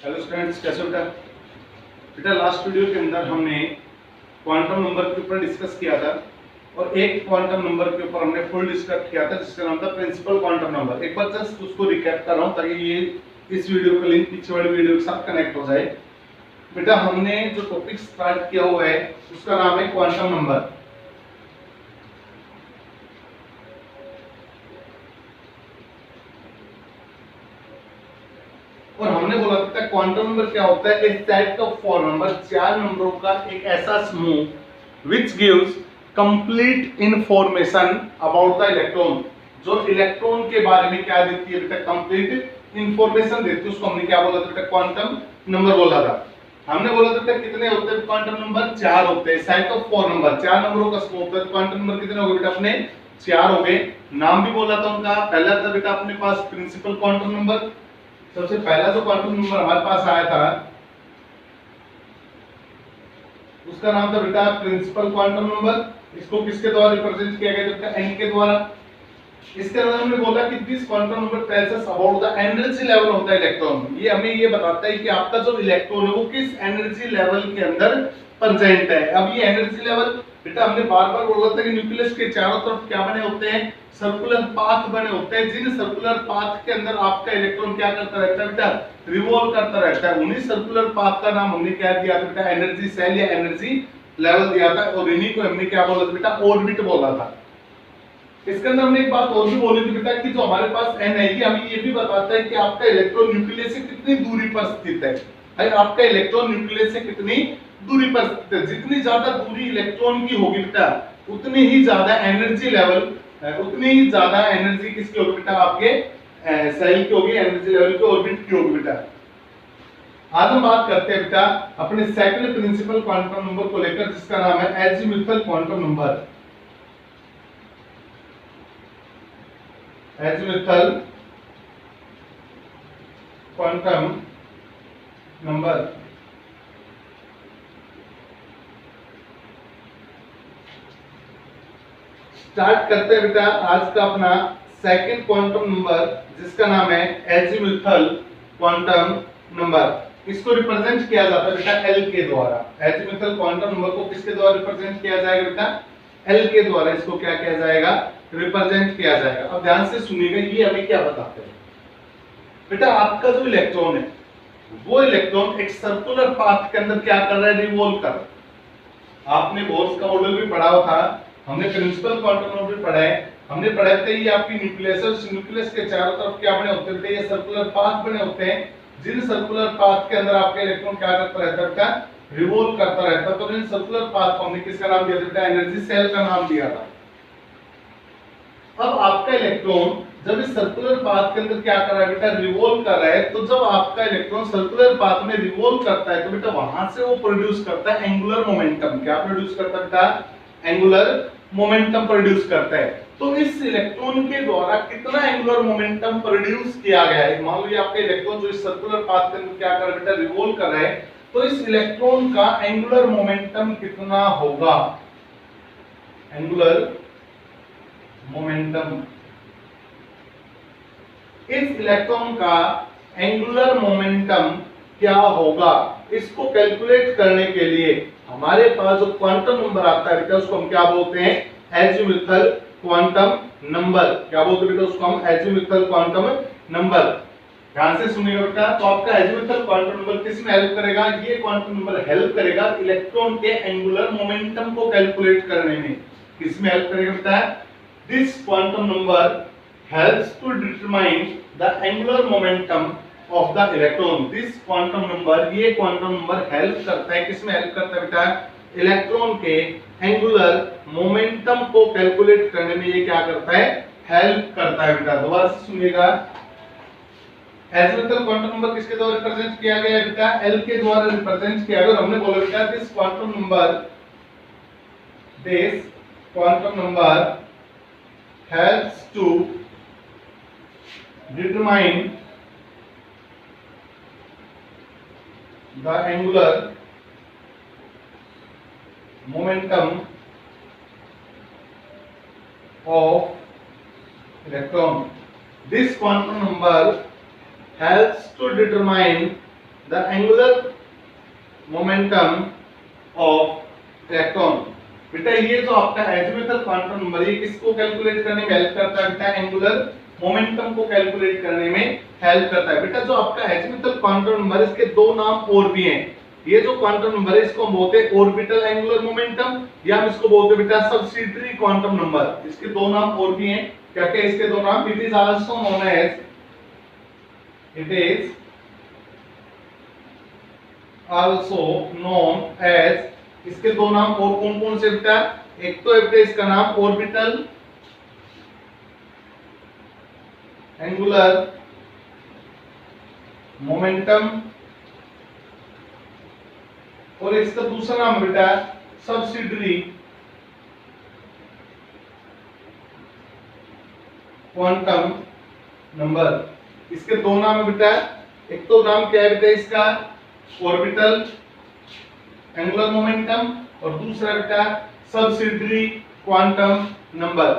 Hello students, कैसे हो बेटा? बेटा लास्ट वीडियो के अंदर हमने क्वांटम नंबर के ऊपर डिस्कस किया था और एक क्वांटम नंबर के ऊपर हमने फुल डिस्कस किया था जिसका नाम था प्रिंसिपल क्वांटम नंबर। एक बार जस्ट उसको रिकैप कर रहा हूं ताकि ये इस वीडियो का लिंक पीछे वाली वीडियो के साथ कनेक्ट हो जाए। बेटा हमने जो टॉपिक स्टार्ट किया हुआ है उसका नाम है क्वांटम नंबर। और हमने बोला था क्वांटम नंबर क्या होता है? इस सेट ऑफ फोर नंबर, चार नंबरों का एक ऐसा समूह which gives complete information about the electron, जो इलेक्ट्रॉन के बारे में क्या देती है बेटा? कंप्लीट इंफॉर्मेशन देती है। उसको हमने क्या बोला था बेटा? क्वांटम नंबर बोला था। हमने बोला था कितने होते हैं क्वांटम नंबर? चार होते हैं। सेट ऑफ फोर नंबर, चार नंबरों का समूह होता है। क्वांटम नंबर कितने हो गए बेटा? अपने चार हो गए। नाम भी बोला था उनका। पहला था बेटा अपने पास प्रिंसिपल क्वांटम नंबर। सबसे पहला जो क्वांटम नंबर हमारे पास आया था उसका नाम था बेटा प्रिंसिपल क्वांटम नंबर। इसको किसके द्वारा रिप्रेजेंट किया गया था? एन के द्वारा। इसके अंदर हमने बोला कि this quantum number tells us about the energy level of the electron. ये हमें ये बताता है कि आपका जो इलेक्ट्रॉन है वो किस एनर्जी लेवल के अंदर प्रेजेंट है। अब ये एनर्जी लेवल बेटा हमने बार-बार बोला था कि न्यूक्लियस के चारों तरफ क्या बने होते हैं? सर्कुलर पाथ बने होते हैं। जिन सर्कुलर पाथ के अंदर आपका इलेक्ट्रॉन क्या करता रहता है बेटा? रिवॉल्व करता रहता है। उन्हीं सर्कुलर पाथ का नाम हमने क्या दिया था बेटा? एनर्जी सेल या एनर्जी लेवल दिया था। और इन्हीं को हमने क्या बोला था बेटा? ऑर्बिट बोला था। इसके अंदर हमने एक बात और भी बोली थी बेटा कि जो हमारे पास एन है ये हमें ये भी बताता है कि आपका इलेक्ट्रॉन न्यूक्लियस से कितनी दूरी पर स्थित है। भाई आपका इलेक्ट्रॉन न्यूक्लियस से कितनी दूरी पर स्थित है। जितनी ज्यादा दूरी इलेक्ट्रॉन की होगी बेटा उतनी ही ज्यादा एनर्जी लेवल, उतनी ही ज्यादा एनर्जी किसकी होगी बेटा? आपके सेल की होगी, एनर्जी लेवल की, ऑर्बिट की होगी बेटा। आज हम बात करते हैं बेटा अपने सेकंड प्रिंसिपल क्वांटम नंबर को लेकर जिसका नाम है azimuthal quantum number. Azimuthal quantum number. Start करते हैं बेटा आज का अपना सेकंड क्वांटम नंबर जिसका नाम है एजीमुथल क्वांटम नंबर। इसको रिप्रेजेंट किया जाता है बेटा एल के द्वारा। एजीमुथल क्वांटम नंबर को किसके द्वारा रिप्रेजेंट किया जाएगा बेटा? एल के द्वारा इसको क्या किया जाएगा? रिप्रेजेंट किया जाएगा। अब ध्यान से सुनिएगा ये हमें क्या बताते हैं बेटा? आपका जो इलेक्ट्रॉन है वो इलेक्ट्रॉन एक सर्कुलर पाथ के अंदर क्या कर रहा है? रिवॉल्व कर रहा है। आपने बोर्स का मॉडल भी पढ़ा हुआ था, हमने प्रिंसिपल क्वांटम नंबर भी पढ़ा है। हमने पढ़ा था ये आपकी न्यूक्लियस है, उस न्यूक्लियस के चारों तरफ क्या बने होते हैं? ये सर्कुलर पाथ बने होते हैं। जिन सर्कुलर पाथ के अंदर आपका इलेक्ट्रॉन क्या करता रहता है बेटा? रिवॉल्व करता रहता है। तो इन सर्कुलर पाथ को हमने किसका नाम दिया था बेटा? एनर्जी सेल का नाम दिया था। अब आपका इलेक्ट्रॉन जब इस सर्कुलर पाथ के अंदर क्या कर रहा है बेटा? रिवॉल्व कर रहा है। तो जब आपका इलेक्ट्रॉन सर्कुलर पाथ में रिवॉल्व करता है तो बेटा वहां से वो प्रोड्यूस करता है एंगुलर मोमेंटम। क्या प्रोड्यूस करता है बेटा? एंगुलर मोमेंटम प्रोड्यूस करता है। तो इस इलेक्ट्रॉन के द्वारा कितना एंगुलर मोमेंटम प्रोड्यूस किया गया है? मान लीजिए आपका इलेक्ट्रॉन जो इस सर्कुलर पाथ के अंदर क्या कर रहा है बेटा? रिवॉल्व कर रहा है। तो इस इलेक्ट्रॉन का एंगुलर मोमेंटम कितना होगा? एंगुलर मोमेंटम, इस इलेक्ट्रॉन का एंगुलर मोमेंटम क्या होगा? इसको कैलकुलेट करने के लिए हमारे पास जो क्वांटम नंबर आता है बेटा उसको हम क्या बोलते हैं? Azimuthal quantum number. क्या बोलते हैं बेटा? उसको हम एजीमुथल क्वांटम नंबर। ध्यान से सुनिएगा बेटा। तो आपका एजीमुथल क्वांटम नंबर किस में हेल्प करेगा? ये क्वांटम नंबर हेल्प करेगा इलेक्ट्रॉन के एंगुलर मोमेंटम को कैलकुलेट करने में। किस में हेल्प करेगा बेटा? This quantum number helps to determine the angular momentum of the electron. This quantum number, ये quantum number help करता है, किसमें help करता है बेटा? इलेक्ट्रॉन के एंगुलर मोमेंटम को कैलकुलेट करने में ये क्या करता है? हेल्प करता है बेटा। दोबारा से सुनिएगा। एजीमुथल क्वांटम नंबर किसके द्वारा रिप्रेजेंट किया गया है बेटा? एल के द्वारा रिप्रेजेंट किया गया। हमने बोला बेटा this quantum number helps to determine the angular momentum of electron. This quantum number helps to determine the angular momentum of electron. बेटा ये जो आपका एजीमुथल क्वांटम नंबर है किसको कैलकुलेट करने में हेल्प करता है? बेटा एंगुलर मोमेंटम को कैलकुलेट करने में हेल्प करता है। बेटा जो आपका एजीमुथल क्वांटम नंबर इसके दो नाम और भी हैं। ये जो क्वांटम नंबर है इसको हम बोलते हैं ऑर्बिटल एंगुलर मोमेंटम, या हम इसको बोलते हैं बेटा सब्सिडियरी क्वांटम नंबर। इसके दो नाम और भी हैं। क्या क्या इसके दो नाम? It is also known as, it is also known as, इसके दो नाम और कौन कौन से बेटा? एक तो बेटा इसका नाम ऑर्बिटल एंगुलर मोमेंटम, और इसका दूसरा नाम बेटा सब्सिडियरी क्वांटम नंबर। इसके दो नाम है बेटा, एक तो नाम क्या है बेटा इसका ऑर्बिटल एंगुलर मोमेंटम, और दूसरा बेटा सब्सिडियरी क्वांटम नंबर।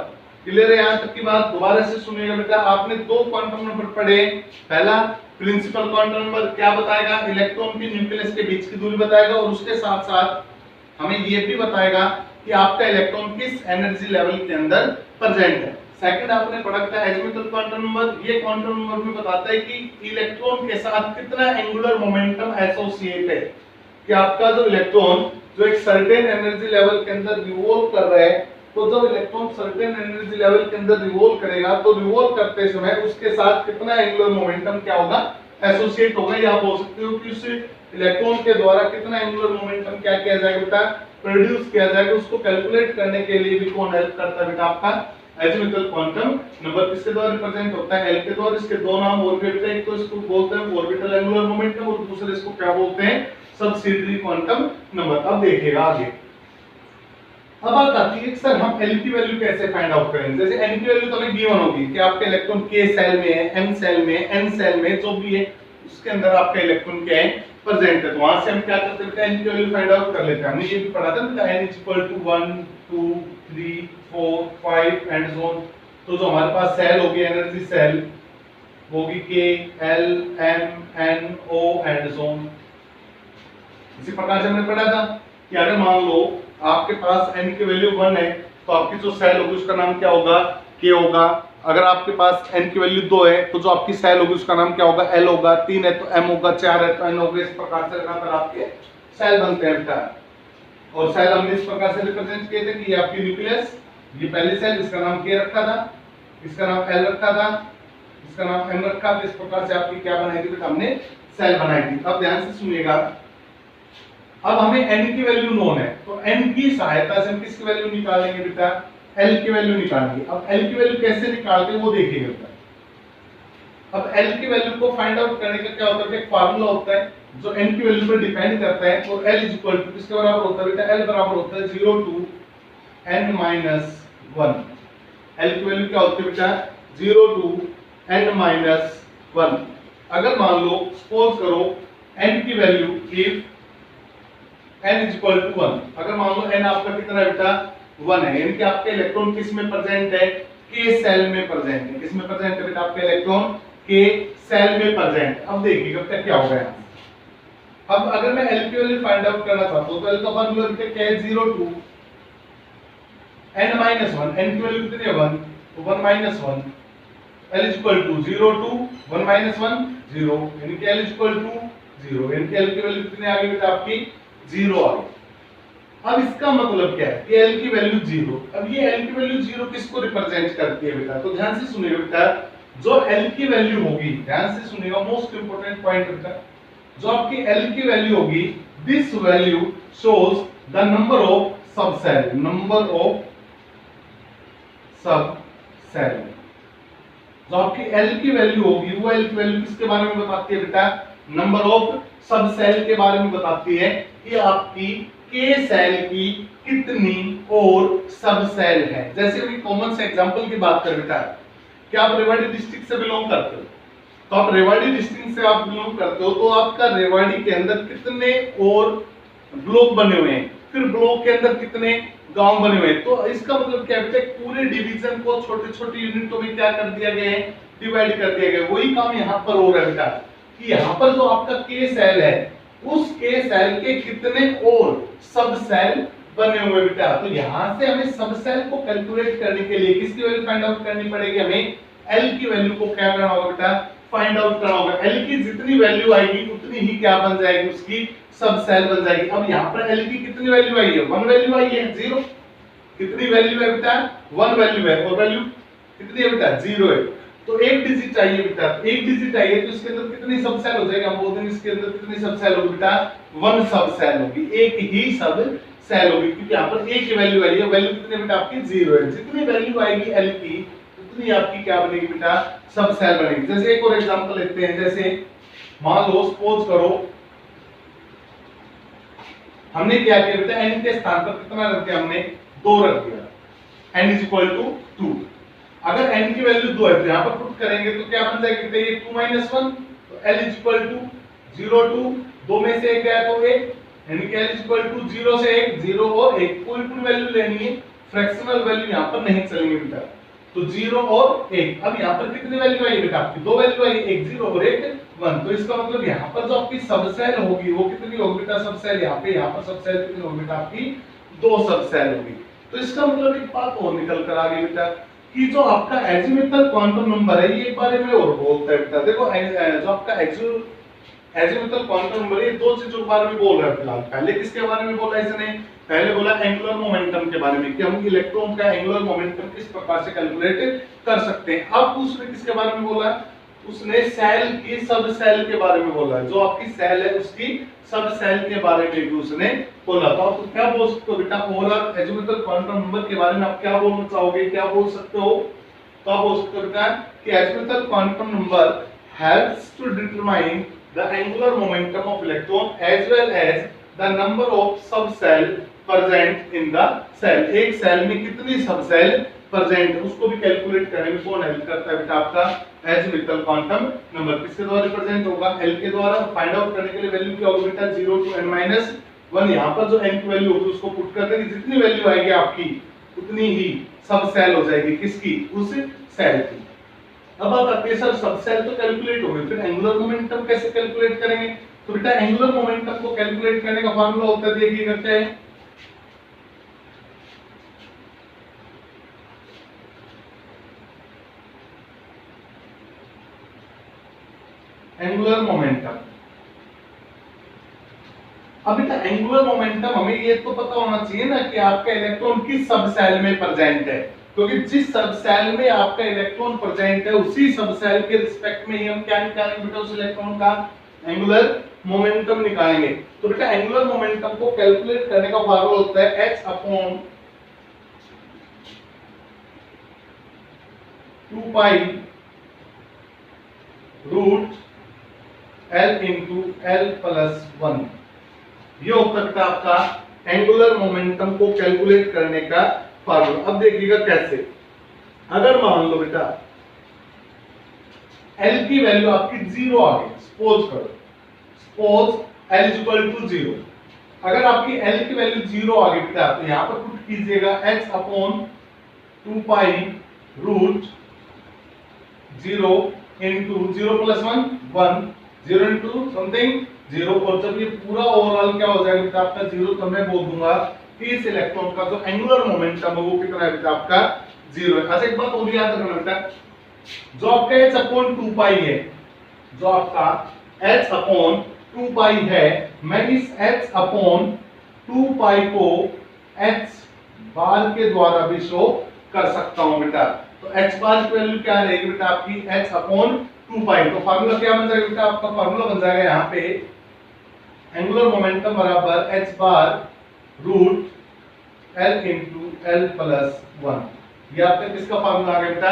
क्लियर है? यहां तक की बात दोबारा से सुनिएगा बेटा। आपने दो क्वांटम नंबर पढ़े। पहला प्रिंसिपल क्वांटम नंबर क्या बताएगा? इलेक्ट्रॉन की न्यूक्लियस के बीच की दूरी बताएगा, और उसके साथ साथ हमें ये भी बताएगा कि आपका इलेक्ट्रॉन किस एनर्जी लेवल के अंदर प्रेजेंट है। सेकंड आपने पढ़ा था एजीमुथल क्वांटम नंबर। ये क्वांटम नंबर भी बताता है कि इलेक्ट्रॉन के साथ कितना एंगुलर मोमेंटम एसोसिएट है, कि आपका जो इलेक्ट्रॉन जो एक सर्टेन एनर्जी लेवल के अंदर रिवॉल्व कर रहा है, तो जब इलेक्ट्रॉन सर्टेन एनर्जी लेवल के अंदर रिवॉल्व करेगा तो रिवॉल्व करते समय उसके साथ कितना एंगुलर मोमेंटम क्या होगा? एसोसिएट होगा। या आप बोल सकते हो कि उस इलेक्ट्रॉन के द्वारा कितना एंगुलर मोमेंटम क्या किया जाएगा बेटा? प्रोड्यूस किया जाएगा। उसको कैलकुलेट करने के लिए भी कौन हेल्प करता है बेटा? आपका एजीमुथल क्वांटम नंबर। किसके द्वारा रिप्रेजेंट होता है? एल के द्वारा। इसके दो नाम और भी बेटा, एक तो इसको बोलते हैं ऑर्बिटल एंगुलर मोमेंटम, और दूसरे इसको क्या बोलते हैं? Subsidiary quantum number. अब देखिएगा आगे। अब बात आती है सर हम एल की वैल्यू कैसे फाइंड आउट करेंगे? जैसे एन की वैल्यू तो हमें गिवन होगी कि आपका इलेक्ट्रॉन के सेल में है, एम सेल में, एन सेल में, जो भी है उसके अंदर आपका इलेक्ट्रॉन क्या है? प्रेजेंट है। तो वहां से हम क्या करते हैं? एन की वैल्यू फाइंड आउट कर लेते हैं। हमने ये भी पढ़ा था ना, N is equal to 1 2 3 4 5 and so on. तो जो हमारे पास सेल होगी एनर्जी सेल होगी के L M N O and so on. इसी प्रकार से हमने पढ़ा था कि अगर मान लो आपके पास n की वैल्यू 1 है तो आपकी जो सेल होगी उसका नाम क्या होगा? k होगा। अगर आपके पास n की वैल्यू 2 है तो जो आपकी सेल होगी उसका नाम क्या होगा? l होगा। 3 है तो m होगा, 4 है तो n होगा। इस प्रकार से लगाकर आपके सेल बनते हैं बेटा। और सेल हमने इस प्रकार से रिप्रेजेंट किए थे कि ये आपकी न्यूक्लियस, ये पहली सेल, इसका नाम k रखा था, इसका नाम l रखा था, इसका नाम m रखा था। इस प्रकार से आपकी क्या बनाई थी बेटा? हमने सेल बनाई थी। अब ध्यान से सुनिएगा। अब हमें n की वैल्यू नोन है, तो n की सहायता से हम किसकी वैल्यू निकालेंगे बेटा? l की वैल्यू निकालेंगे। अब l की वैल्यू कैसे निकालते हैं वो देखिएगा बेटा। अब l की वैल्यू को फाइंड आउट करने का क्या होता है? एक फार्मूला होता है जो n की वैल्यू पर डिपेंड करता है, और l इज इक्वल टू किसके बराबर होता है बेटा? l बराबर होता है 0 टू n माइनस 1। l की वैल्यू क्या होती है बेटा? 0 टू n माइनस 1। अगर मान लो सपोज करो n की value if n is equal to 1, अगर मान लो n आपका कितना है बेटा? 1 है, यानी कि आपका इलेक्ट्रॉन किस में प्रेजेंट है? k सेल में प्रेजेंट है। किस में प्रेजेंट है बेटा? आपका इलेक्ट्रॉन k सेल में प्रेजेंट। अब देखिएगा बेटा क्या होगा यहाँ। अब अगर मैं l की वैल्यू फाइंड आउट करना चाहता हूं तो l का फार्मूला बेटा क्या है? 0 टू n माइनस 1। n की वैल्यू कितनी है? 1, तो 1 minus 1। l is equal to 0 to 1 minus 1 0, यानी कि l इज इक्वल टू 0, यानी कि l की वैल्यू कितनी आ गई बेटा? आपकी 0 आ गई। अब इसका मतलब क्या है कि l की वैल्यू 0। अब ये l की वैल्यू 0 किसको रिप्रेजेंट करती है बेटा? तो ध्यान से सुनिएगा बेटा। जो l की वैल्यू होगी, ध्यान से सुनिएगा, मोस्ट इंपोर्टेंट पॉइंट बेटा, जो आपकी l की वैल्यू होगी, this value shows the number of सब सेल, नंबर ऑफ सब सेल। जो आपकी l की वैल्यू होगी वो l की वैल्यू किसके बारे में बताती है बेटा? नंबर ऑफ सब सेल के बारे में बताती है कि आपकी k सेल की कितनी और सब सेल है। जैसे भी कॉमन से एग्जांपल की बात कर बेटा, क्या आप रेवाड़ी डिस्ट्रिक्ट से बिलोंग करते हो? तो आप रेवाड़ी डिस्ट्रिक्ट से आप बिलोंग करते हो तो आपका रेवाड़ी के अंदर कितने और ब्लॉक बने हुए हैं, फिर ब्लॉक के अंदर कितने गांव बने हुए हैं। तो इसका मतलब क्या है? पूरे डिवीजन को छोटे छोटे यूनिटों में क्या कर दिया गया है? डिवाइड कर दिया गया। वही काम यहाँ पर हो रहा है बेटा। कि यहाँ पर जो आपका के सेल है उस के सेल के कितने और सब सेल बने हुए बेटा। तो यहां से हमें सब सेल को कैलकुलेट करने के लिए किसकी वैल्यू फाइंड आउट करनी पड़ेगी, हमें एल की वैल्यू को क्या करना होगा बेटा, फाइंड आउट करना होगा। एल की जितनी वैल्यू आएगी उतनी ही क्या बन जाएगी, उसकी सब सेल बन जाएगी। अब यहाँ पर एल की कितनी वैल्यू आई है, 1 वैल्यू आई है, 0। कितनी वैल्यू है बेटा, 1 वैल्यू है, और वैल्यू कितनी है बेटा, 0 है। तो एक डिजिट चाहिए बेटा, एक डिजिट चाहिए तो इसके अंदर कितनी सब सेल हो जाएगी, हम बोलते हैं इसके अंदर कितनी सब सेल होगी बेटा, 1 सब सेल होगी, एक ही सब सेल होगी, क्योंकि यहाँ पर एक ही वैल्यू आई है। वैल्यू कितनी बेटा आपकी, 0 है। जितनी वैल्यू आएगी एल की उतनी आपकी क्या बनेगी बेटा, सब सेल बनेगी। जैसे एक और एग्जांपल लेते हैं, जैसे मान लो सपोज करो हमने क्या किया बेटा, n के स्थान पर कितना रख दिया, हमने 2 रख दिया, n = 2। अगर n की वैल्यू 2 है तो यहाँ पर पुट करेंगे तो क्या बन जाएगी बेटा, ये 2 - 1, तो l = 0 2, 2 में से 1 गया तो 1, यानी कि l = 0 से 1, 0 और 1, पूरी वैल्यू लेनी है, फ्रैक्शनल वैल्यू यहाँ पर नहीं चलेंगे बेटा। तो 0 और 1, अब यहाँ पर कितनी वैल्यू आई बेटा आपकी, 2 वैल्यू आई, एक 0 और एक 1। तो इसका मतलब यहाँ पर जो आपकी सब सेल होगी वो कितनी होगी बेटा, सब सेल यहाँ पर सब सेल कितनी होगी बेटा आपकी, 2 सब सेल होगी। तो इसका मतलब एक बात और निकल कर आ गई बेटा कि जो आपका एजीमुथल क्वांटम नंबर है ये बारे में और बोलता है बेटा। देखो जो आपका एजीमुथल क्वांटम नंबर ये 2 चीजों के बारे में बोल रहा है फिलहाल। पहले किसके बारे में बोला इसने, पहले बोला एंगुलर मोमेंटम के बारे में कि हम इलेक्ट्रॉन का एंगुलर मोमेंटम किस प्रकार से कैलकुलेट कर सकते हैं। अब उसने किसके बारे में बोला, उसने सेल की सब सेल के बारे में बोला, जो आपकी सेल है उसकी सब सेल के बारे में भी उसने बोला। तो आप क्या बोल सकते हो बेटा, ओवरऑल एजीमुथल क्वांटम नंबर के बारे में आप क्या बोलना चाहोगे, क्या बोल सकते हो। तो आप बोल सकते हो बेटा कि azimuthal quantum number helps to determine the angular momentum of electron as well as the number of subcell present in the cell। एक सेल में कितनी सब सेल प्रेजेंट है उसको भी कैलकुलेट करने में कौन हेल्प करता है बेटा, आपका एजीमुथल क्वांटम नंबर। किसके द्वारा रिप्रेजेंट होगा, एल के द्वारा। फाइंड आउट करने के लिए वैल्यू क्या होगी बेटा, 0 to n - 1। यहाँ पर जो n की वैल्यू होगी उसको पुट कर देंगे, जितनी वैल्यू आएगी आपकी उतनी ही सब सेल हो जाएगी, किसकी, उस सेल की। अब बात आती है सर सब सेल तो कैलकुलेट हो गए, फिर एंगुलर मोमेंटम कैसे कैलकुलेट करेंगे। तो बेटा एंगुलर मोमेंटम को कैलकुलेट करने का फार्मूला होता है, देखिएगा क्या है, एंगुलर मोमेंटम। अब बेटा एंगुलर मोमेंटम हमें ये तो पता होना चाहिए ना कि आपका इलेक्ट्रॉन किस सब सेल में प्रेजेंट है, क्योंकि जिस सब सेल में आपका इलेक्ट्रॉन प्रेजेंट है उसी सब सेल के रिस्पेक्ट में ही हम क्या निकालेंगे बेटा, उस इलेक्ट्रॉन का एंगुलर मोमेंटम निकालेंगे। तो बेटा एंगुलर मोमेंटम को कैलकुलेट करने का फार्मूला होता है h/2 √L × L + 1। ये होता है आपका एंगुलर मोमेंटम को कैलकुलेट करने का फार्मूला। अब देखिएगा कैसे, अगर मान लो बेटा L की वैल्यू आपकी 0 आ गई, सपोज L = 0। अगर आपकी L की वैल्यू 0 आ गई बेटा तो यहां पर पुट कीजिएगा h/2 √0 × 0 + 1 1, 0 × समथिंग 0। और जब ये पूरा ओवरऑल क्या हो जाएगा बेटा आपका 0, तो मैं बोल दूंगा कि इस इलेक्ट्रॉन का जो एंगुलर मोमेंटम है वो कितना है बेटा आपका 0 है। अच्छा एक बात और याद रखना बेटा, जो आपका h/2 है, जो आपका h/2 है, मैं इस h/2 को h बार के द्वारा भी शो कर सकता हूं बेटा। तो h बार की वैल्यू क्या रहेगी बेटा आपकी h/2। तो फार्मूला क्या बन जाएगा बेटा, आपका फार्मूला बन जाएगा यहाँ पे एंगुलर मोमेंटम बराबर h बार √L × L + 1। ये आपका किसका फार्मूला आ गया बेटा,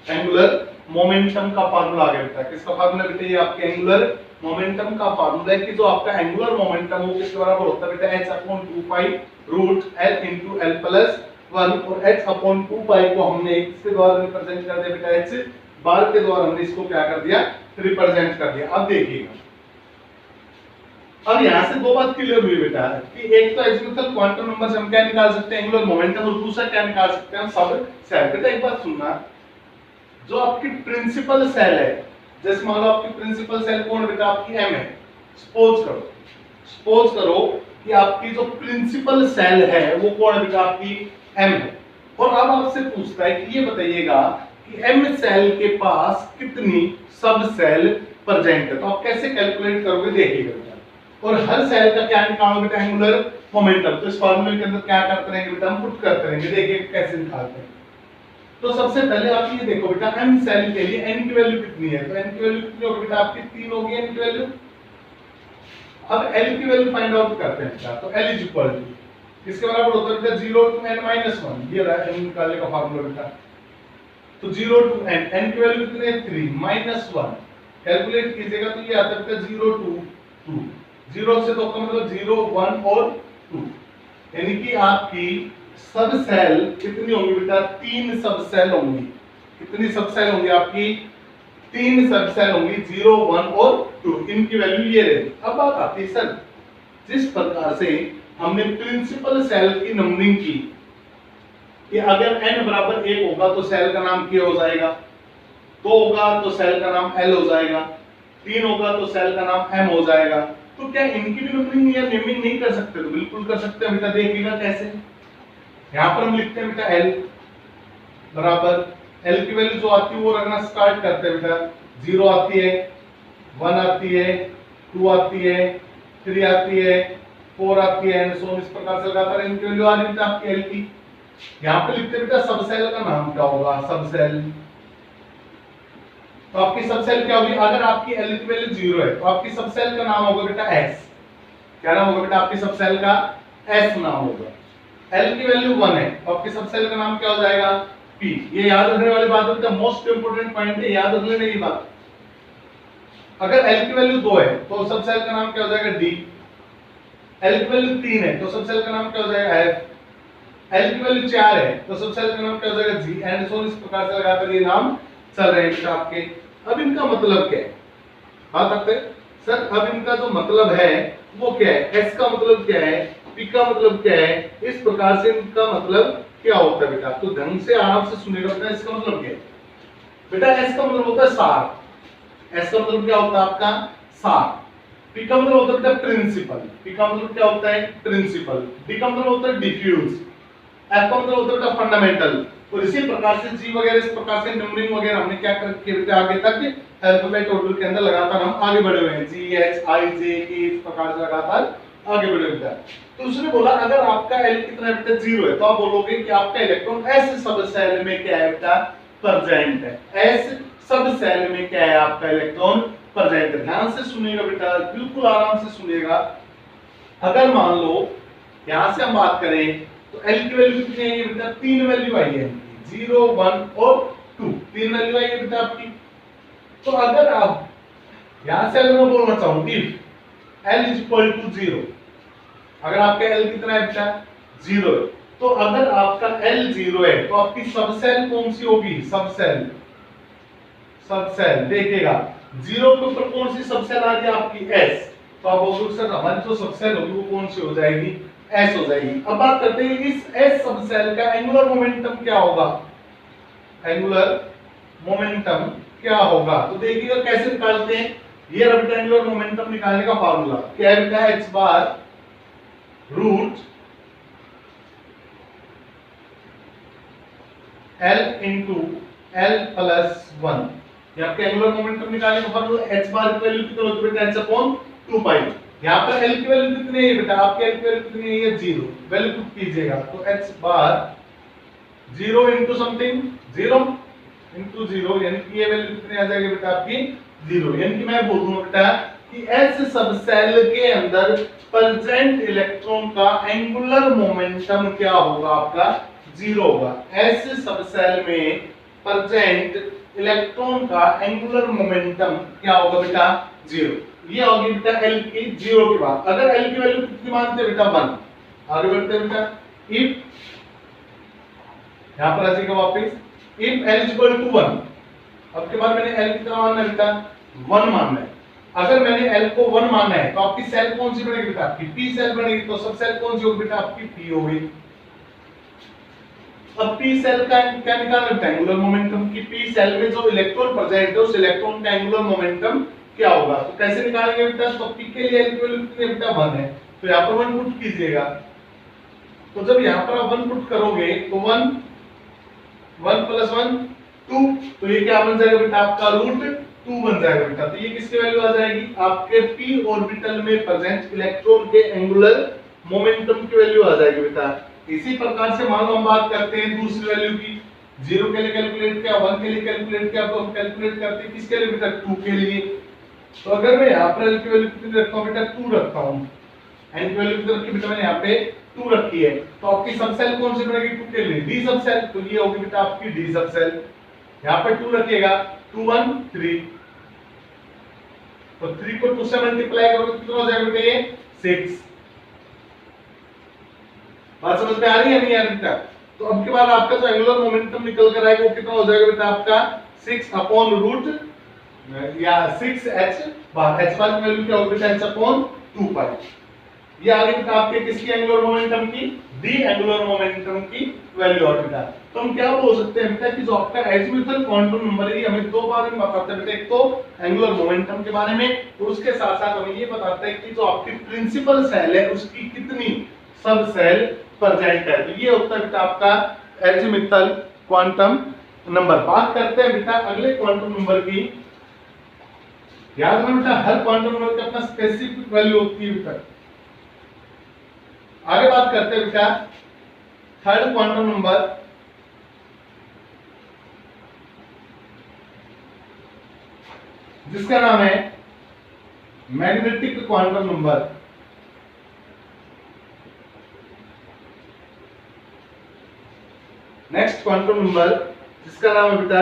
एंगुलर मोमेंटम का फार्मूला आ गया बेटा। किसका फार्मूला बेटा, ये आपके एंगुलर मोमेंटम का फार्मूला है कि जो आपका एंगुलर मोमेंटम वो किसके बराबर होता है बेटा, h/2 √L × L + 1। और h/2 को हमने इसके द्वारा रिप्रेजेंट कर दिया बेटा, h बार के द्वारा हमने इसको क्या कर दिया, रिप्रेजेंट कर दिया। अब देखिएगा, अब यहां से दो बात क्लियर हुई बेटा कि एक तो एजीमुथल क्वांटम नंबर से हम क्या निकाल सकते हैं, एंगुलर मोमेंटम, और दूसरा क्या निकाल सकते हैं हम सब सेल। बेटा एक बात सुनना, जो आपकी प्रिंसिपल सेल है जैसे मान लो आपकी प्रिंसिपल सेल कौन बेटा आपकी एम है, सपोज करो कि आपकी जो प्रिंसिपल सेल है वो कौन है बेटा आपकी एम है। और अब आपसे पूछता है कि ये बताइएगा कि एम सेल के पास कितनी सब सेल प्रेजेंट है। तो आप कैसे कैलकुलेट करोगे देखिएगा बेटा। और हर सेल का क्या निकालोगे बेटा एंगुलर मोमेंटम। तो इस फार्मूले के अंदर क्या करते रहेंगे बेटा हम पुट करते रहेंगे, देखिए कैसे निकालते हैं। तो सबसे पहले आप ये देखो बेटा एम सेल के लिए एन की वैल्यू कितनी है। तो एन की वैल्यू कितनी होगी बेटा आपकी 3 होगी एन की वैल्यू। अब एल की वैल्यू फाइंड आउट करते हैं बेटा। तो एल इज इक्वल टू किसके बराबर होता है बेटा 0 टू n माइनस 1। ये रहा एन निकालने का फार्मूला बेटा। तो 0 टू n, n की वैल्यू कितनी है 3 माइनस 1 कैलकुलेट कीजिएगा तो ये आता है बेटा 0 टू 2। 0 से तो का मतलब 0 1 और 2, यानी कि आपकी सब सेल कितनी होंगी बेटा 3 सब सेल होंगी। कितनी सब सेल होंगी आपकी 3 सब सेल होंगी 0 1 और 2। इनकी वैल्यू ये रहेगी। अब बात आती है सर जिस प्रकार से हमने प्रिंसिपल सेल की नंबरिंग की कि अगर n बराबर 1 होगा तो सेल का नाम क्या हो जाएगा, 2 होगा तो सेल का नाम l हो जाएगा, 3 होगा तो सेल का नाम m हो जाएगा। तो क्या इनकी भी नंबरिंग या नेमिंग नहीं कर सकते? तो बिल्कुल कर सकते हैं बेटा। देखिएगा कैसे। यहाँ पर हम लिखते हैं बेटा l बराबर l की वैल्यू जो आती है वो रखना स्टार्ट करते हैं बेटा। 0 आती है, 1 आती है, 2 आती है, 3 आती है, 4 आती है, सो इस प्रकार से लगातार इनकी वैल्यू आ रही है आपकी l की। यहाँ पे लिखते हैं बेटा सब सेल का नाम क्या होगा, सब सेल। तो आपकी सब सेल क्या होगी, अगर आपकी l की वैल्यू 0 है तो आपकी सब सेल का नाम होगा बेटा s। क्या नाम होगा बेटा आपकी सब सेल का s नाम होगा। l की वैल्यू 1 है तो आपकी सब सेल का नाम क्या हो जाएगा p। ये याद रखने वाली बात है, मोस्ट इंपोर्टेंट पॉइंट है, याद रख लेना ये बात। अगर l की वैल्यू 2 है तो सब सेल का नाम क्या हो जाएगा d। l की वैल्यू 3 है तो सब सेल का नाम क्या हो जाएगा f। l की वैल्यू 4 है तो सब सेल का नाम क्या हो जाएगा g। एंड सो इस प्रकार से लगाकर ये नाम चल रहे हैं बेटा आपके। अब इनका मतलब क्या है, बात आते हैं सर। अब इनका जो मतलब है वो क्या है, s का मतलब क्या है, p का मतलब क्या है, इस प्रकार से इनका मतलब क्या होता है बेटा। तो ढंग से आराम से सुनिएगा बेटा। इसका मतलब क्या है बेटा, s का मतलब होता है सार। s का मतलब क्या होता है आपका सार। p का मतलब होता है बेटा प्रिंसिपल। p का मतलब क्या होता है प्रिंसिपल। d का मतलब होता है डिफ्यूज। f का मतलब होता है बेटा फंडामेंटल। और इसी प्रकार से g वगैरह इस प्रकार से नंबरिंग वगैरह हमने क्या करके बेटा आगे तक अल्फाबेट ऑर्डर के अंदर लगातार हम आगे बढ़े हुए हैं। g h i j k इस प्रकार से लगातार आगे बढ़े हुए हैं। तो उसने बोला अगर आपका l कितना है बेटा 0 है तो आप बोलोगे कि आपका इलेक्ट्रॉन s सब सेल में क्या है बेटा प्रेजेंट है। s सब सेल में क्या है आपका इलेक्ट्रॉन प्रेजेंट है। ध्यान से सुनिएगा बेटा, बिल्कुल आराम से सुनिएगा। अगर मान लो यहां से हम बात करें तो l की वैल्यू कितनी है बेटा 3 वैल्यू आई है, 0 1 और 2 3 वैल्यू आई है बेटा आपकी। तो अगर आप यहां से अगर मैं बोलना चाहूं if l is equal to 0, अगर आपका l कितना है बेटा 0 है, तो अगर आपका l 0 है तो आपकी सब सेल कौन सी होगी, सब सेल। सब सेल देखिएगा 0 के ऊपर कौन सी सब सेल आ रही है आपकी s। तो आप बोलोगे सर हमारी जो सब सेल होगी वो कौन सी हो जाएगी, s हो जाएगी। अब बात करते हैं इस s सब सेल का एंगुलर मोमेंटम क्या होगा। एंगुलर मोमेंटम क्या होगा तो देखिएगा कैसे निकालते हैं। ये एंगुलर मोमेंटम निकालने का फार्मूला क्या है बेटा, h बार root l into l plus 1। ये आपके एंगुलर मोमेंटम निकालने का फार्मूला h बार की वैल्यू कितनी होती है बेटा, h अपॉन 2 पाई। यहाँ पर l की वैल्यू कितनी है बेटा, आपके l की वैल्यू कितनी है, ये 0 वैल्यू पुट कीजिएगा। तो h बार 0 इंटू समथिंग 0 इंटू 0 यानी कि ये वैल्यू कितनी आ जाएगी बेटा आपकी 0। यानी कि मैं बोल दूंगा बेटा कि s सब सेल के अंदर प्रेजेंट इलेक्ट्रॉन का एंगुलर मोमेंटम क्या होगा आपका 0 होगा। s सब सेल में प्रेजेंट इलेक्ट्रॉन का एंगुलर मोमेंटम क्या होगा बेटा 0। ये होगी बेटा l की 0 के बाद। अगर l की वैल्यू कितनी मानते हैं बेटा 1, आगे बढ़ते हैं बेटा। इफ यहां पर आ जाएगा वापस if l is equal to 1, अब के बाद मैंने l कितना मानना है बेटा 1 मानना है। अगर मैंने l को 1 मानना है तो आपकी सेल कौन सी बनेगी बेटा, आपकी p सेल बनेगी। तो सब सेल कौन सी होगी बेटा, आपकी p होगी। अब पी सेल का क्या निकालना है, एंगुलर मोमेंटम की पी सेल में जो इलेक्ट्रॉन प्रेजेंट है उस इलेक्ट्रॉन का एंगुलर मोमेंटम क्या होगा। तो कैसे निकालेंगे बेटा, तो पी के लिए एल की वैल्यू कितनी है बेटा 1 है, तो यहां पर 1 पुट कीजिएगा। तो जब यहां पर आप 1 पुट करोगे तो 1 1 + 1 2, तो ये क्या बन जाएगा बेटा आपका √2 बन जाएगा बेटा। तो ये किसकी वैल्यू आ जाएगी, आपके p ऑर्बिटल में प्रेजेंट इलेक्ट्रॉन के एंगुलर मोमेंटम की वैल्यू आ जाएगी बेटा। इसी प्रकार से मान लो हम बात करते हैं दूसरी वैल्यू की, 0 के लिए कैलकुलेट किया, 1 के लिए कैलकुलेट किया, तो हम कैलकुलेट करते हैं किसके लिए बेटा 2 के लिए। तो अगर मैं यहां पर l की वैल्यू कितनी रखता हूं बेटा 2 रखता हूं, n की वैल्यू कितनी रखी बेटा मैंने यहां पे 2 रखी है, तो आपकी सब सेल कौन सी बनेगी 2 के लिए d सब सेल, तो ये होगी बेटा आपकी d सब सेल। यहां पर 2 रखिएगा, 2 1 3, तो 3 को 2 से मल्टीप्लाई करोगे तो कितना हो जाएगा बेटा ये 6। बात समझ में आ रही है नहीं आ रही बेटा। तो अब के बाद आपका जो एंगुलर मोमेंटम निकल कर आएगा वो कितना हो जाएगा बेटा आपका 6/रूट या 6h बार, h बार की वैल्यू क्या होगी बेटा h/2π। ये आगे बेटा आपके किसकी एंगुलर मोमेंटम की, डी एंगुलर मोमेंटम की वैल्यू और बेटा। तो हम क्या बोल सकते हैं बेटा कि जो आपका एजीमुथल क्वांटम नंबर है हमें दो बारे में बताता है बेटा, एक तो एंगुलर मोमेंटम के बारे में और उसके साथ साथ हमें ये बताता है कि जो आपकी प्रिंसिपल सेल है उसकी कितनी सब सेल प्रेजेंट है। तो ये होता है बेटा आपका एजीमुथल क्वांटम नंबर। बात करते हैं बेटा अगले क्वांटम नंबर की। याद रखना बेटा हर क्वांटम नंबर की अपना स्पेसिफिक वैल्यू होती है बेटा। आगे बात करते हैं बेटा थर्ड क्वांटम नंबर, जिसका नाम है magnetic quantum number. Next quantum number जिसका नाम है बेटा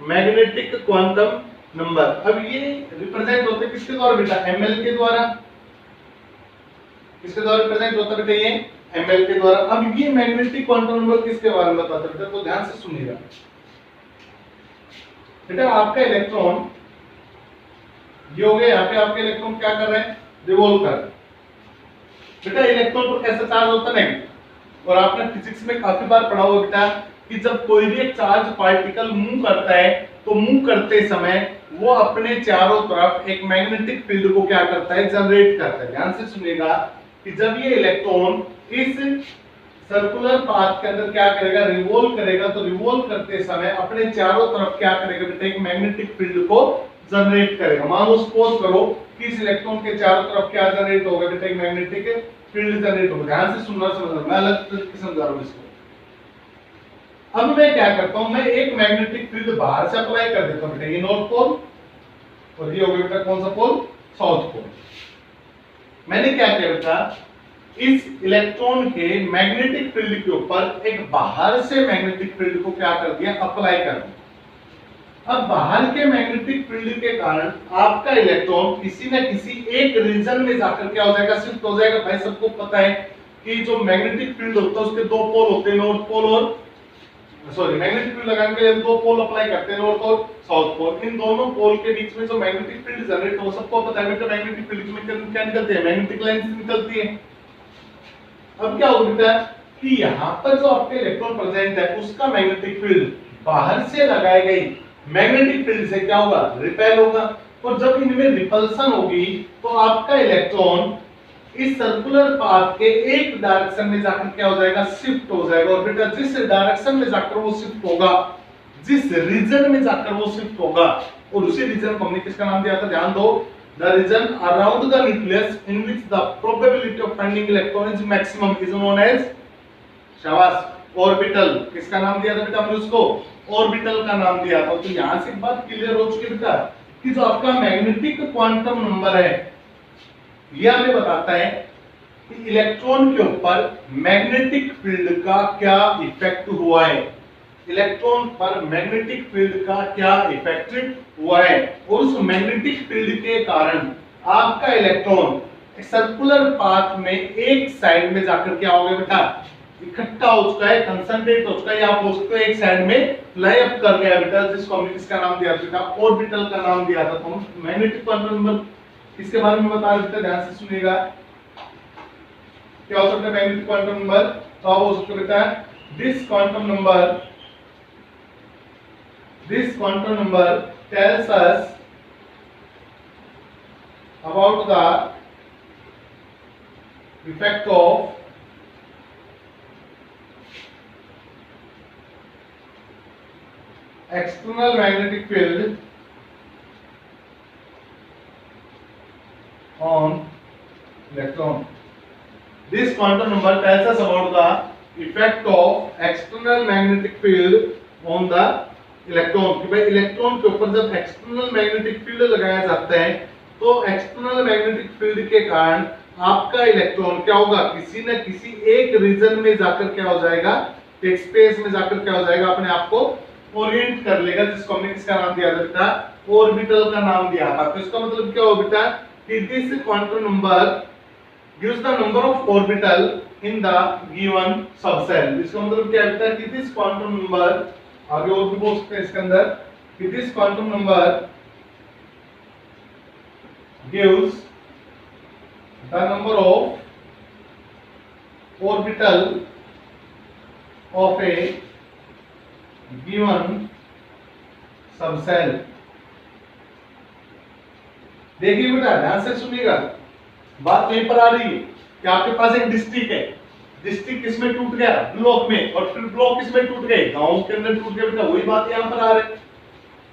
मैग्नेटिक क्वांटम नंबर। अब ये रिप्रेजेंट होते हैं किसके द्वारा बेटा, ml के द्वारा। किसके द्वारा रिप्रेजेंट होता है बेटा ये ml के द्वारा। अब ये मैग्नेटिक क्वांटम नंबर किसके बारे में बताता है बेटा, तो ध्यान से सुनिएगा बेटा। आपका इलेक्ट्रॉन ये हो गया, यहाँ पे आपके इलेक्ट्रॉन क्या कर रहे हैं, रिवॉल्व कर रहे हैं बेटा। इलेक्ट्रॉन पर कैसा चार्ज होता है, नेगेटिव। और आपने फिजिक्स में काफी बार पढ़ा होगा बेटा कि जब कोई भी एक चार्ज पार्टिकल मूव करता है तो मूव करते समय वो अपने चारों तरफ एक मैग्नेटिक फील्ड को क्या करता है, जनरेट करता है। ध्यान से सुनिएगा कि जब ये इलेक्ट्रॉन इस सर्कुलर पाथ के अंदर क्या करेगा, रिवॉल्व करेगा, तो रिवॉल्व करते समय अपने चारों तरफ क्या करेगा बेटा, एक मैग्नेटिक फील्ड को जनरेट करेगा। मान लो सपोज करो कि इस इलेक्ट्रॉन के चारों तरफ क्या जनरेट होगा बेटा, एक मैग्नेटिक फील्ड जनरेट होगा। ध्यान से सुनना समझना, मैं अलग तरीके से समझा रहा हूं इसको। अब मैं क्या करता हूं, मैं एक मैग्नेटिक फील्ड बाहर से अप्लाई कर देता हूं बेटा, ये नॉर्थ पोल और ये हो गया बेटा कौन सा पोल, साउथ पोल। मैंने क्या किया बेटा, इस इलेक्ट्रॉन के मैग्नेटिक फील्ड के ऊपर एक बाहर से मैग्नेटिक फील्ड को क्या कर दिया, अप्लाई कर दिया। अब बाहर के मैग्नेटिक फील्ड के कारण आपका इलेक्ट्रॉन किसी न किसी एक रीजन में जाकर क्या हो जाएगा, शिफ्ट हो जाएगा। भाई सबको पता है कि जो मैग्नेटिक फील्ड होता है उसके दो पोल होते हैं, नॉर्थ पोल और सॉरी मैग्नेटिक फील्ड लगाने के लिए दो पोल अप्लाई करते हैं, नॉर्थ और साउथ पोल। इन दोनों पोल के बीच में जो मैग्नेटिक फील्ड जनरेट हो, सबको पता है बेटा मैग्नेटिक फील्ड में क्या निकलती है, मैग्नेटिक लाइंस निकलती है। अब क्या होगा बेटा कि यहाँ पर जो आपके इलेक्ट्रॉन प्रेजेंट है उसका मैग्नेटिक फील्ड बाहर से लगाई गई मैग्नेटिक फील्ड से क्या होगा, रिपेल होगा। और जब इनमें रिपल्सन होगी तो आपका इलेक्ट्रॉन इस सर्कुलर पाथ के एक डायरेक्शन में जाकर क्या हो जाएगा, शिफ्ट हो जाएगा। और बेटा जिस डायरेक्शन में जाकर वो शिफ्ट होगा, जिस रीजन में जाकर वो शिफ्ट होगा, और उसी रीजन को हमने किसका नाम दिया था, ध्यान दो, the region around the nucleus in which the probability of finding electron is maximum is known as, शाबाश, ऑर्बिटल। किसका नाम दिया था बेटा हमने उसको, ऑर्बिटल का नाम दिया था। तो यहां से एक बात क्लियर हो चुकी है बेटा कि जो आपका मैग्नेटिक क्वांटम नंबर है यह हमें बताता है कि इलेक्ट्रॉन के ऊपर मैग्नेटिक फील्ड का क्या इफेक्ट हुआ है, इलेक्ट्रॉन पर मैग्नेटिक फील्ड का क्या इफेक्ट हुआ है। और उस मैग्नेटिक फील्ड के कारण आपका इलेक्ट्रॉन सर्कुलर पाथ में एक साइड में जाकर क्या हो गया बेटा, इकट्ठा हो चुका है, कंसंट्रेट हो चुका है, आप बोल सकते हो एक साइड में फ्लाई अप कर गया बेटा, जिसको हमने किसका नाम दिया बेटा, ऑर्बिटल का नाम दिया था। तो हम मैग्नेटिक क्वांटम नंबर इसके बारे में बता रहे थे, ध्यान से सुनिएगा। क्या हो सकता है मैग्नेटिक क्वांटम नंबर, तो आप हो सकते बेटा This quantum number, this quantum number tells us about the effect of external magnetic field on electron. This quantum number tells us about the effect of external magnetic field on the electron. कि भाई electron के ऊपर जब external magnetic field लगाया जाता है तो external magnetic field के कारण आपका इलेक्ट्रॉन क्या होगा, किसी न किसी एक रीजन में जाकर क्या हो जाएगा, एक स्पेस में जाकर क्या हो जाएगा, अपने आप को ओरिएंट कर लेगा, जिसको हमने किसका नाम दिया था बेटा, ऑर्बिटल का नाम दिया था। तो इसका मतलब क्या हो बेटा कि this quantum number gives the number of orbital in the given subcell। इसका मतलब क्या है बेटा कि दिस क्वांटम नंबर, आगे और भी बोल सकते हैं इसके अंदर कि this quantum number gives the number of orbital of a given subshell. देखिए बेटा ध्यान से सुनिएगा, बात यहीं पर आ रही है कि आपके पास एक डिस्ट्रिक्ट है, डिस्ट्रिक्ट किसमें टूट गया, ब्लॉक में, और फिर ब्लॉक किसमें टूट गए, गांव के अंदर टूट गया। बेटा वही बात यहां पर आ रही है,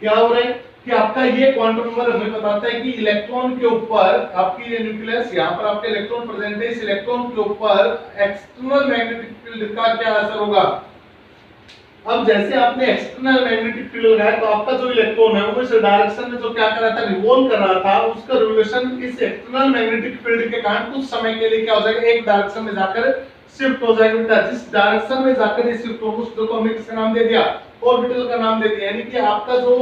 क्या हो रहा है कि आपका ये क्वांटम नंबर हमें बताता है कि इलेक्ट्रॉन के ऊपर आपकी ये न्यूक्लियस, यहां पर आपके इलेक्ट्रॉन प्रेजेंट है, इस इलेक्ट्रॉन के ऊपर एक्सटर्नल मैग्नेटिक फील्ड का क्या असर होगा। अब जैसे आपने एक्सटर्नल मैग्नेटिक फील्ड लगाया तो आपका जो इलेक्ट्रॉन है वो इस डायरेक्शन में जो क्या कर रहा था, रिवॉल्व कर रहा था, उसका रिवोल्यूशन इस एक्सटर्नल मैग्नेटिक फील्ड के कारण कुछ समय के लिए क्या हो जाएगा, एक डायरेक्शन में जाकर शिफ्ट हो जाएगा। बेटा जिस डायरेक्शन में जाकर ये शिफ्ट होगा उसको हमने किसका नाम दे दिया, ऑर्बिटल का नाम दे दिया। यानी कि आपका जो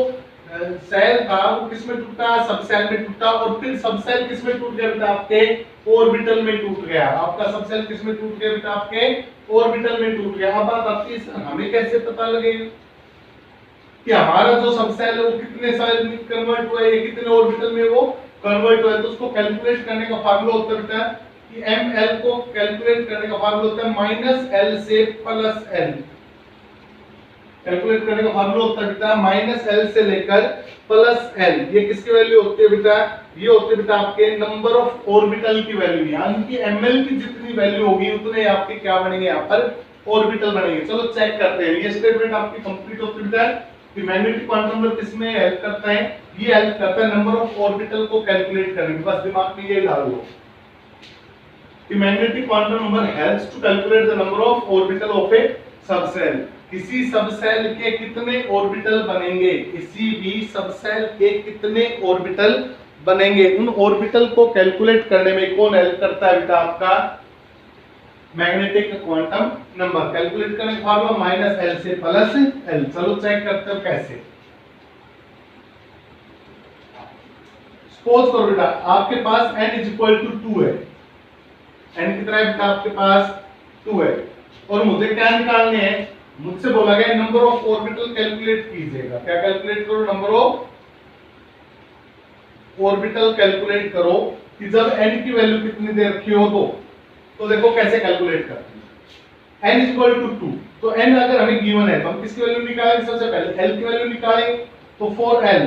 सेल था वो किसमें टूटा, सबसेल में टूटा, और फिर सबसेल किसमें टूट गया बेटा, आपके ऑर्बिटल में टूट गया। आपका सबसेल किसमें टूट गया बेटा, आपके ऑर्बिटल में टूट गया। अब बात आती है हमें कैसे पता लगेगा कि हमारा जो सबसेल है वो कितने सेल में कन्वर्ट हुआ है, कितने ऑर्बिटल में वो कन्वर्ट हुआ है। तो उसको कैलकुलेट करने का फार्मूला होता है बेटा कि ml को कैलकुलेट करने का फार्मूला होता है -l से +l। कैलकुलेट करने का फार्मूला होता है बेटा -l से लेकर +l। ये किसकी वैल्यू होती है बेटा, ये होती है बेटा आपके नंबर ऑफ ऑर्बिटल की वैल्यू। यानी कि ml की जितनी वैल्यू होगी उतने आपके क्या बनेंगे, यहाँ पर ऑर्बिटल बनेंगे। चलो चेक करते हैं, ये स्टेटमेंट आपकी कंप्लीट होती है बेटा कि मैग्नेटिक क्वांटम नंबर किसमें हेल्प करता है, ये हेल्प करता है नंबर ऑफ ऑर्बिटल को कैलकुलेट करने में। बस दिमाग में ये डाल लो कि magnetic quantum number helps to calculate the number of orbital of a subshell. किसी सबसेल के कितने ऑर्बिटल बनेंगे, किसी भी सबसेल के कितने ऑर्बिटल बनेंगे, उन ऑर्बिटल को कैलकुलेट करने में कौन हेल्प करता है बेटा, आपका मैग्नेटिक क्वांटम नंबर। कैलकुलेट करने का फार्मूला -l से +l। चलो चेक करते हैं कैसे। सपोज करो बेटा आपके पास n = 2 है, n कितना है बेटा आपके पास 2 है, और मुझे क्या निकालने हैं, मुझसे बोला गया नंबर ऑफ ऑर्बिटल कैलकुलेट कीजिएगा। क्या कैलकुलेट करो, नंबर ऑफ ऑर्बिटल कैलकुलेट करो कि जब n की वैल्यू कितनी दे रखी हो तो देखो कैसे कैलकुलेट करते हैं। n = 2, तो n अगर हमें गिवन है तो हम किसकी वैल्यू निकालेंगे, सबसे पहले l की वैल्यू निकालेंगे। तो 4l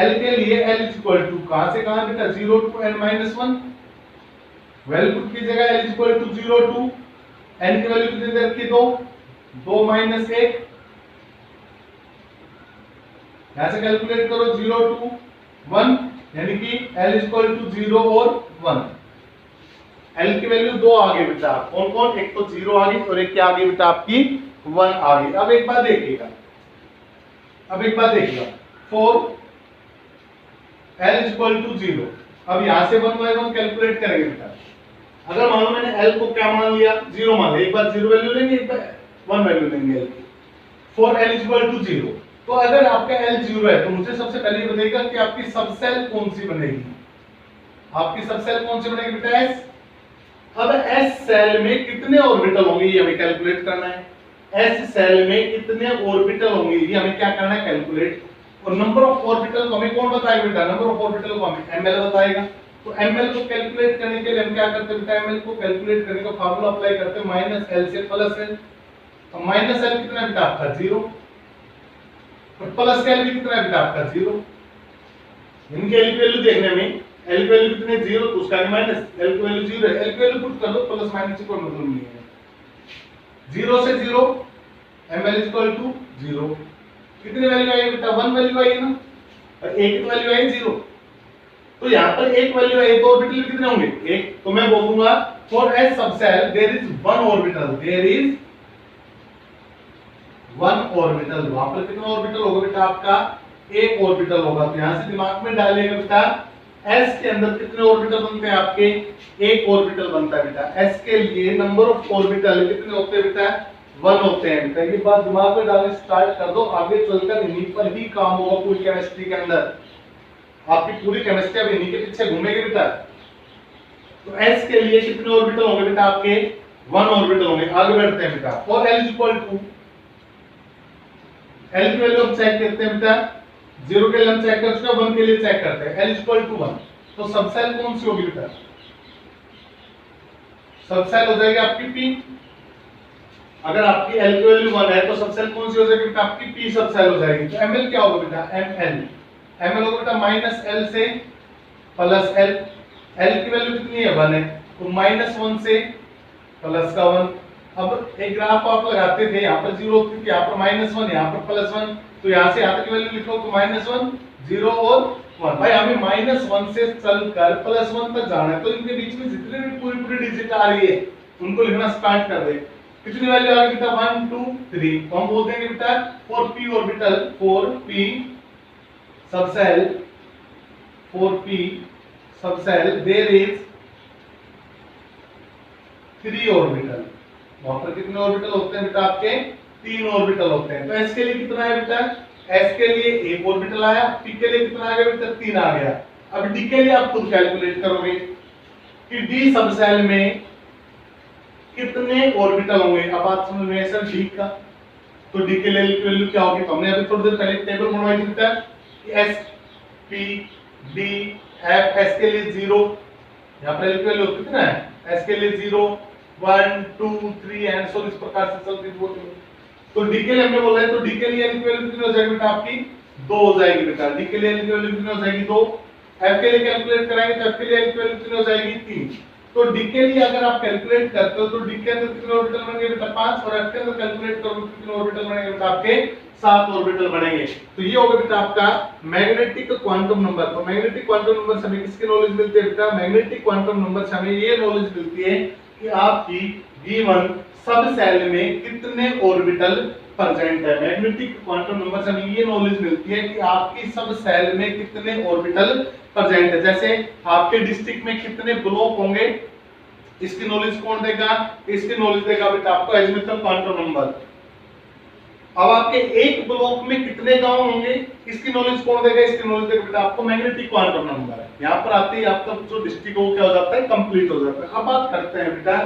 l के लिए l = कहां से कहां बेटा, 0 to n - 1। वैल्यू पुट कीजिएगा l = 0 to n की वैल्यू कितनी दे रखी, 2 - 1। यहां से कैलकुलेट करो 0 to 1, यानी कि l = 0 और 1। l की वैल्यू 2 आ गई बेटा, कौन कौन, एक तो 0 आ गई और एक क्या आ गई बेटा आपकी 1 आ गई। अब एक बात देखिएगा, 4 l = 0। अब यहां से 1 by 1 कैलकुलेट करेंगे बेटा। अगर मान लो मैंने l को क्या मान लिया, 0 मान लिया, एक बार 0 वैल्यू लेंगे, एक बार 1 वैल्यू लेंगे l की। 4l = 0। तो अगर आपका l 0 है तो मुझे सबसे पहले ये बताइएगा कि आपकी सबसेल कौन सी बनेगी, आपकी सबसेल कौन सी बनेगी बेटा, s। अब s सेल में कितने ऑर्बिटल होंगे ये हमें कैलकुलेट करना है। s सेल में कितने ऑर्बिटल होंगे ये हमें क्या करना है, कैलकुलेट। और नंबर ऑफ ऑर्बिटल को हमें कौन बताएगा बेटा, नंबर ऑफ ऑर्बिटल को हमें ml बताएगा। तो ml को कैलकुलेट करने के लिए हम क्या करते हैं बेटा, ml को कैलकुलेट करने का फार्मूला अप्लाई करते हैं माइनस एल से प्लस एल। तो माइनस एल कितना है बेटा आपका 0, और प्लस एल भी कितना है बेटा आपका 0। इनके एल की वैल्यू देखने में एल की वैल्यू कितनी है 0, तो उसका माइनस एल की वैल्यू 0 है, एल की वैल्यू पुट कर दो, प्लस माइनस से कोई मतलब नहीं है। 0 से 0 ml इक्वल टू 0, कितनी वैल्यू आई बेटा 1 वैल्यू आई है ना, और a की वैल्यू आई 0। तो यहाँ पर एक वैल्यू है, तो ऑर्बिटल कितने होंगे 1, तो मैं बोलूंगा for S subshell there is 1 orbital, there is 1 orbital. वहां पर कितना ऑर्बिटल होगा बेटा आपका, एक ऑर्बिटल होगा। तो यहां से दिमाग में डालिएगा बेटा s के अंदर कितने ऑर्बिटल बनते हैं आपके, एक ऑर्बिटल बनता है बेटा। s के लिए नंबर ऑफ ऑर्बिटल कितने होते हैं बेटा 1 होते हैं बेटा। ये बात दिमाग में डालने स्टार्ट कर दो, आगे चलकर इन्हीं पर ही काम होगा पूरी केमिस्ट्री के अंदर। आपकी पूरी केमिस्ट्री अब इन्हीं के पीछे घूमेगी बेटा। तो s के लिए कितने ऑर्बिटल होंगे बेटा आपके 1 ऑर्बिटल होंगे। आगे बढ़ते हैं बेटा, और l इक्वल टू, l की वैल्यू हम चेक करते हैं बेटा, 0 के लिए हम चेक कर चुके हैं, 1 के लिए चेक करते हैं। l इक्वल टू 1, तो सबसेल कौन सी होगी बेटा, सबसेल हो जाएगी आपकी p। अगर आपकी l की वैल्यू 1 है तो सबसेल कौन सी हो जाएगी बेटा आपकी p सबसेल हो जाएगी। तो ml क्या होगा बेटा, ml होगा बेटा माइनस l से प्लस l, l की वैल्यू कितनी है 1 है, तो माइनस 1 से प्लस का 1। अब एक ग्राफ आप लगाते थे, यहाँ पर 0 थी, यहाँ पर -1, यहाँ पर +1, तो यहाँ से यहाँ तक की वैल्यू लिखो तो -1 0 और 1। भाई हमें -1 से चलकर +1 तक जाना है, तो इनके बीच में जितने भी पूरी डिजिट आ रही है उनको लिखना स्टार्ट कर दे। कितनी वैल्यू आ गई बेटा 1 2 3, तो हम बोल देंगे बेटा for p orbital, for p subshell, for p subshell there is 3 orbital. वहां पर कितने ऑर्बिटल होते हैं बेटा आपके 3 ऑर्बिटल होते हैं। तो s के लिए कितना है बेटा, s के लिए एक ऑर्बिटल आया, p के लिए कितना आ गया बेटा 3 आ गया। अब d के लिए आप खुद कैलकुलेट करोगे कि d सबसेल में कितने ऑर्बिटल होंगे। अब बात समझ में सर d का, तो d के लिए वैल्यू क्या होगी, तो हमने अभी थोड़ी देर पहले टेबल बनवाई थी बेटा कि s p d f, s के लिए 0, यहां पर l की वैल्यू कितना है, s के लिए 0 1 2 3 एंड सो इस प्रकार से चलती है। तो डी के लिए हमने बोला है, तो डी के लिए l की वैल्यू कितनी हो जाएगी बेटा आपकी 2 हो जाएगी बेटा। डी के लिए l की वैल्यू कितनी हो जाएगी 2। f के लिए कैलकुलेट कराएंगे तो f के लिए l की वैल्यू कितनी हो जाएगी 3। तो डी के लिए अगर आप कैलकुलेट करते हो तो डी के अंदर कितने ऑर्बिटल बनेंगे बेटा 5, और f के अंदर कैलकुलेट करोगे कितने ऑर्बिटल बनेंगे बेटा आपके 7 ऑर्बिटल बनेंगे। तो ये होगा बेटा आपका मैग्नेटिक क्वांटम नंबर। तो मैग्नेटिक क्वांटम नंबर से हमें किसकी नॉलेज मिलती है बेटा, मैग्नेटिक क्वांटम नंबर से हमें ये नॉलेज मिलती है कि आपकी गिवन सब सेल में कितने ऑर्बिटल प्रेजेंट है। मैग्नेटिक क्वांटम नंबर से हमें ये नॉलेज मिलती है कि आपकी सब सेल में कितने ऑर्बिटल प्रेजेंट है। जैसे आपके डिस्ट्रिक्ट में कितने ब्लॉक होंगे, इसकी नॉलेज कौन देगा, इसकी नॉलेज देगा बेटा आपको एजीमुथल क्वांटम नंबर। अब आपके एक ब्लॉक में कितने गांव होंगे, इसकी नॉलेज कौन देगा, इसकी नॉलेज देगा बेटा आपको मैग्नेटिक क्वांटम नंबर। यहाँ पर आते ही आपका जो डिस्ट्रिक्ट हो क्या हो जाता है, कंप्लीट हो जाता है। अब बात करते हैं बेटा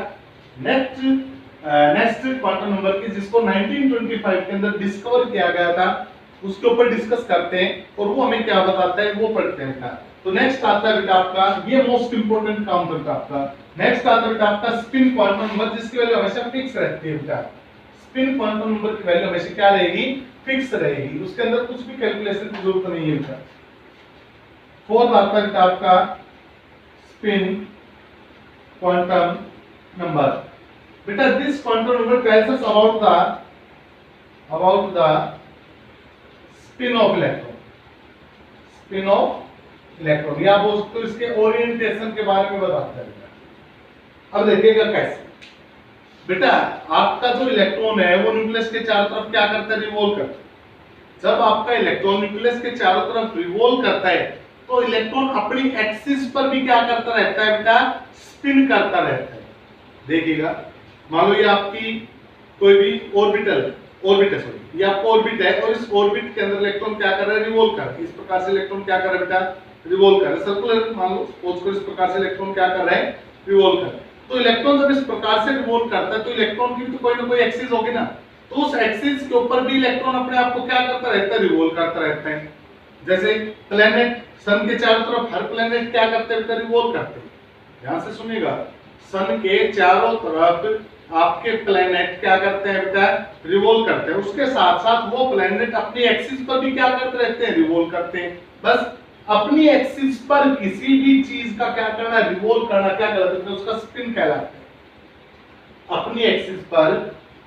नेक्स्ट क्वांटम नंबर की, जिसको 1925 के अंदर डिस्कवर किया गया था, उसके ऊपर डिस्कस करते हैं और वो हमें क्या बताता है वो पढ़ते हैं बेटा। तो नेक्स्ट आता है बेटा आपका, ये मोस्ट इंपोर्टेंट काम करता है आपका। नेक्स्ट आता है बेटा आपका स्पिन क्वांटम नंबर, जिसकी वैल्यू हमेशा फिक्स रहती है बेटा। स्पिन क्वांटम नंबर की वैल्यू हमेशा क्या रहेगी, फिक्स रहेगी, उसके अंदर कुछ भी कैलकुलेशन की जरूरत नहीं है बेटा। फोर्थ आता है बेटा आपका स्पिन क्वांटम नंबर। बेटा this quantum number tells us about the spin off electron, spin off electron, या बोल सकते हो इसके ओरिएंटेशन के बारे में बताता है बेटा। अब देखिएगा कैसे बेटा, आपका जो इलेक्ट्रॉन है वो न्यूक्लियस के चारों तरफ क्या करता है, रिवॉल्व करता है। जब आपका इलेक्ट्रॉन न्यूक्लियस के चारों तरफ रिवॉल्व करता है तो इलेक्ट्रॉन अपनी एक्सिस पर भी क्या करता रहता है बेटा, स्पिन करता रहता है। देखिएगा मान लो ये आपकी कोई भी ऑर्बिटल सॉरी ये आपका ऑर्बिट है और इस ऑर्बिट के अंदर इलेक्ट्रॉन क्या कर रहा है, रिवॉल्व कर रहा है। इस प्रकार से इलेक्ट्रॉन क्या कर रहा है बेटा, रिवॉल्व कर रहा है। सर्कुलर मान लो सपोज करो, इस प्रकार से इलेक्ट्रॉन क्या कर रहा है, रिवॉल्व कर रहा है। तो इलेक्ट्रॉन जब इस प्रकार से रिवॉल्व करता है तो इलेक्ट्रॉन की तो कोई ना कोई एक्सिस होगी ना, तो उस एक्सिस के ऊपर भी इलेक्ट्रॉन अपने आप को क्या करता रहता है, रिवॉल्व करता रहता है। जैसे प्लेनेट सन के चारों तरफ हर प्लेनेट क्या करते हैं बेटा, रिवॉल्व करते हैं। ध्यान से सुनिएगा, सन के चारों तरफ आपके प्लेनेट क्या करते हैं बेटा, रिवॉल्व करते हैं। उसके साथ साथ वो प्लेनेट अपनी एक्सिस पर भी क्या करते रहते हैं, रिवॉल्व करते हैं। बस अपनी एक्सिस पर किसी भी चीज का क्या करना, रिवॉल्व करना, क्या कहलाता है, उसका स्पिन कहलाता है। अपनी एक्सिस पर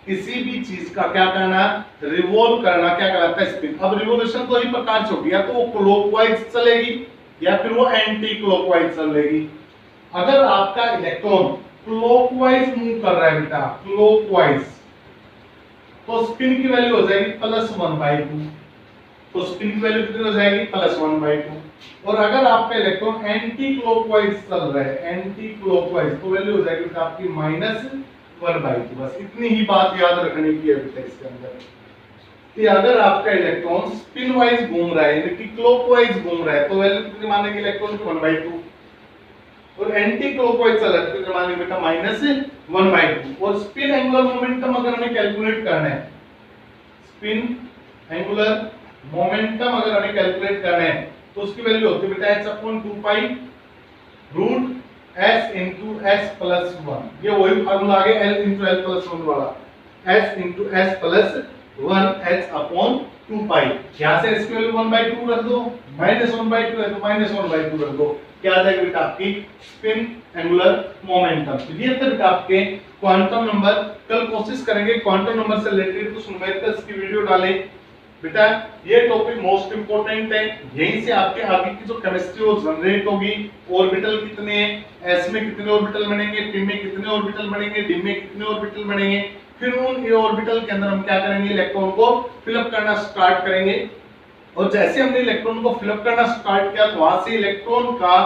किसी भी चीज का क्या करना, रिवॉल्व करना, क्या कहलाता है, स्पिन। अब रिवोल्यूशन दो ही प्रकार से होगी, या तो वो क्लॉकवाइज चलेगी या फिर वो एंटी क्लॉकवाइज चलेगी। अगर आपका इलेक्ट्रॉन क्लॉकवाइज मूव कर रहा है बेटा, क्लॉकवाइज, तो स्पिन की वैल्यू हो जाएगी +1/2। तो स्पिन की वैल्यू कितनी हो जाएगी, +1/2। और अगर आपका इलेक्ट्रॉन एंटी क्लॉकवाइज चल रहा है, एंटी क्लॉकवाइज, तो वैल्यू हो जाएगी बेटा आपकी -1/2। बस इतनी ही बात याद रखने की है बेटा इसके अंदर कि अगर आपका इलेक्ट्रॉन स्पिन वाइज घूम रहा है, यानी कि क्लॉकवाइज घूम रहा है, तो वैल्यू कितनी मानेंगे इलेक्ट्रॉन की, 1/2। और एंटी क्लॉकवाइज चल रहा है तो कितनी मानेंगे बेटा, -1/2। और स्पिन एंगुलर मोमेंटम अगर हमें कैलकुलेट करना है, स्पिन एंगुलर मोमेंटम अगर हमें कैलकुलेट करना है, तो उसकी वैल्यू होती है बेटा h/2π √s × s+1। ये वही फार्मूला आ गया l × l+1 वाला, s × s+1 h/2π। यहां से इसकी वैल्यू 1/2 रख दो, -1/2 है तो -1/2 रख दो, क्या आ जाएगा बेटा आपकी स्पिन एंगुलर मोमेंटम। तो ये थे बेटा आपके क्वांटम नंबर। कल कोशिश करेंगे क्वांटम नंबर से रिलेटेड कुछ न्यूमेरिकल्स की वीडियो डालें बेटा। ये टॉपिक मोस्ट इंपोर्टेंट है, यहीं से आपके आगे की जो केमिस्ट्री वो जनरेट होगी। ऑर्बिटल कितने हैं, एस में कितने ऑर्बिटल बनेंगे, पी में कितने ऑर्बिटल बनेंगे, डी में कितने ऑर्बिटल बनेंगे, फिर उन ऑर्बिटल के अंदर हम क्या करेंगे, इलेक्ट्रॉन को फिलअप करना स्टार्ट करेंगे। और जैसे हमने इलेक्ट्रॉन को फिलअप करना स्टार्ट किया तो वहां से इलेक्ट्रॉन का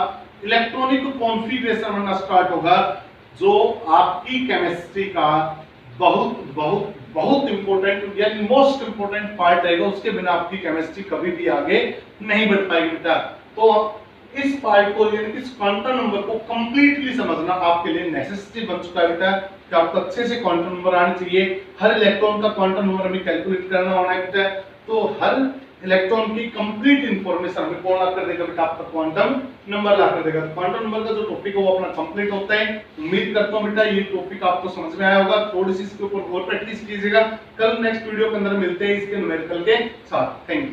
इलेक्ट्रॉनिक कॉन्फ़िगरेशन बनना स्टार्ट होगा, जो आपकी केमिस्ट्री का बहुत बहुत बहुत इंपॉर्टेंट यानी मोस्ट इंपॉर्टेंट पार्ट रहेगा। उसके बिना आपकी केमिस्ट्री कभी भी आगे नहीं बढ़ पाएगी बेटा। तो इस पार्ट को यानी कि क्वांटम नंबर को कंप्लीटली समझना आपके लिए नेसेसरी बन चुका है बेटा कि आपको अच्छे से क्वांटम नंबर आने चाहिए। हर इलेक्ट्रॉन का क्वांटम नंबर हमें कैलकुलेट करना होना है बेटा। तो हर इलेक्ट्रॉन की कंप्लीट इंफॉर्मेशन हमें कौन ला कर देगा बेटा, आपका क्वांटम नंबर ला कर देगा। क्वांटम नंबर का जो टॉपिक है वो अपना कंप्लीट होता है। उम्मीद करता हूं बेटा ये टॉपिक आपको समझ में आया होगा। थोड़ी सी इसके ऊपर और प्रैक्टिस कीजिएगा। कल नेक्स्ट वीडियो के अंदर मिलते हैं इसके न्यूमेरिकल के साथ। Thank you.